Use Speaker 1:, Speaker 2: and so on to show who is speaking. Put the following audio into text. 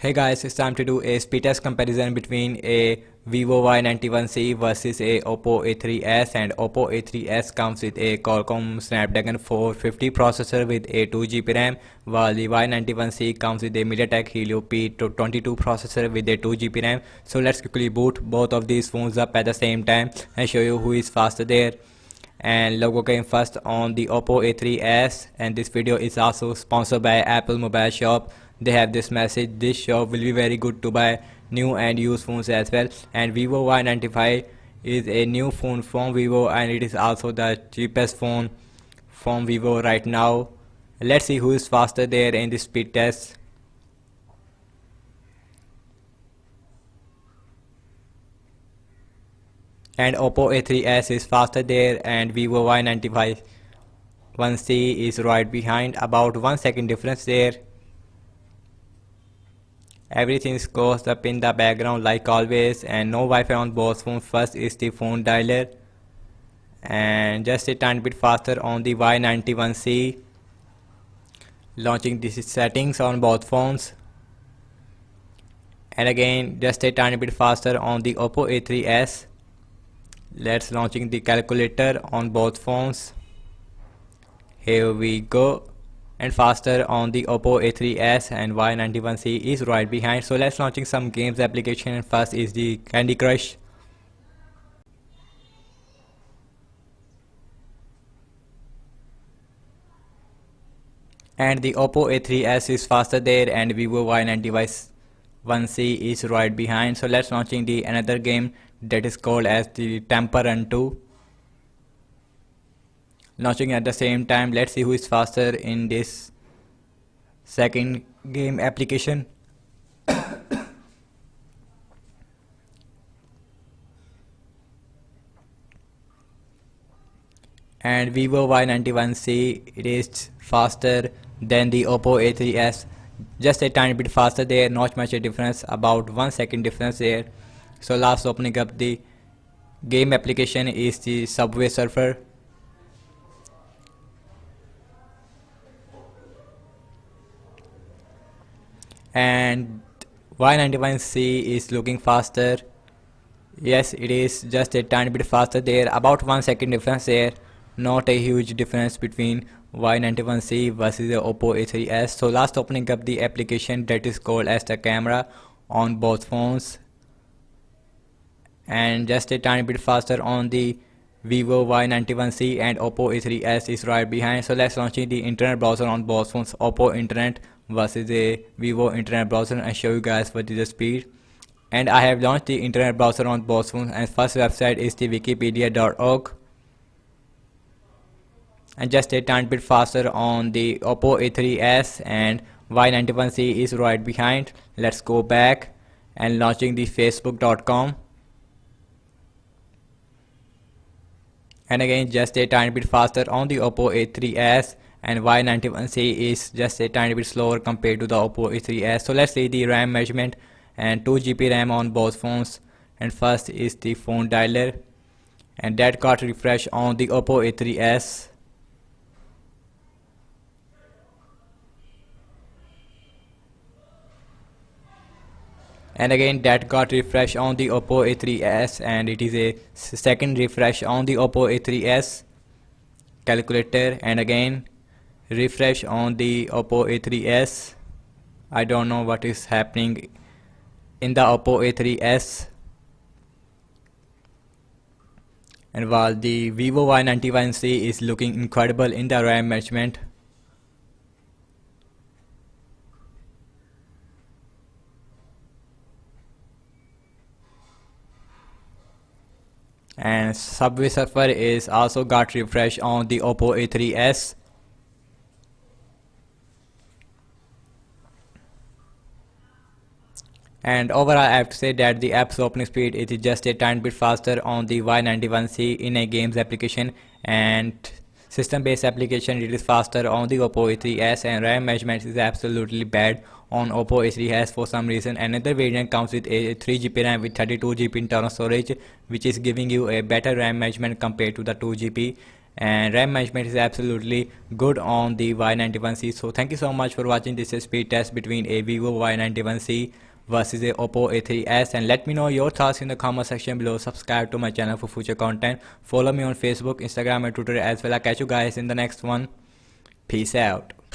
Speaker 1: Hey guys, it's time to do a speed test comparison between a Vivo Y91C versus a Oppo A3s, and Oppo A3s comes with a Qualcomm Snapdragon 450 processor with a 2GB RAM, while the Y91C comes with a MediaTek Helio P22 processor with a 2GB RAM. So let's quickly boot both of these phones up at the same time and show you who is faster there. And logo came first on the Oppo A3s, and this video is also sponsored by Apple Mobile Shop. They have this message: this shop will be very good to buy new and used phones as well. And Vivo Y95 is a new phone from Vivo, and it is also the cheapest phone from Vivo right now. Let's see who is faster there in this speed test. And Oppo A3s is faster there, and Vivo Y95 1C is right behind, about 1 second difference there. Everything goes up in the background like always, and no Wi-Fi on both phones. First is the phone dialer, and just a tiny bit faster on the Y91C. Launching these settings on both phones, and again just a tiny bit faster on the Oppo A3s. Let's launching the calculator on both phones. Here we go. And faster on the Oppo A3s, and Y91C is right behind. So let's launching some games application, and first is the Candy Crush. And the Oppo A3s is faster there, and Vivo Y91C is right behind. So let's launching the another game that is called as the Temple Run 2. Launching at the same time. Let's see who is faster in this second game application. And Vivo Y91C, it is faster than the Oppo A3s, just a tiny bit faster there, not much a difference, about 1 second difference there. So last opening up the game application is the Subway Surfer. And Y91C is looking faster. Yes, it is just a tiny bit faster there, about 1 second difference there, not a huge difference between Y91C versus the Oppo A3s. So last opening up the application that is called as the camera on both phones, and just a tiny bit faster on the Vivo Y91C, and Oppo A3s is right behind. So let's launch the internet browser on both phones, Oppo internet versus the Vivo internet browser, and show you guys what is the speed. And I have launched the internet browser on both phones, and first website is the wikipedia.org, and just a tiny bit faster on the Oppo A3s, and Y91C is right behind. Let's go back and launching the facebook.com. And again just a tiny bit faster on the Oppo A3s, and Y91C is just a tiny bit slower compared to the Oppo A3s. So let's see the RAM measurement, and 2GB RAM on both phones. And first is the phone dialer, and that got refresh on the Oppo A3s. And again that got refresh on the Oppo A3s, and it is a second refresh on the Oppo A3s calculator, and again refresh on the Oppo A3s. I don't know what is happening in the Oppo A3s. And while the Vivo Y91C is looking incredible in the RAM management. And Subway Surfer is also got refresh on the Oppo A3s. And overall I have to say that the app's opening speed is just a tiny bit faster on the Y91C in a games application, and system based application it is faster on the Oppo A3s, and RAM management is absolutely bad on Oppo A3s for some reason. Another variant comes with a 3GB RAM with 32GB internal storage, which is giving you a better RAM management compared to the 2GB. and RAM management is absolutely good on the Y91C. So thank you so much for watching this speed test between a Vivo Y91C versus a Oppo A3s, and let me know your thoughts in the comment section below. Subscribe to my channel for future content. Follow me on Facebook, Instagram and Twitter as well. I'll catch you guys in the next one. Peace out.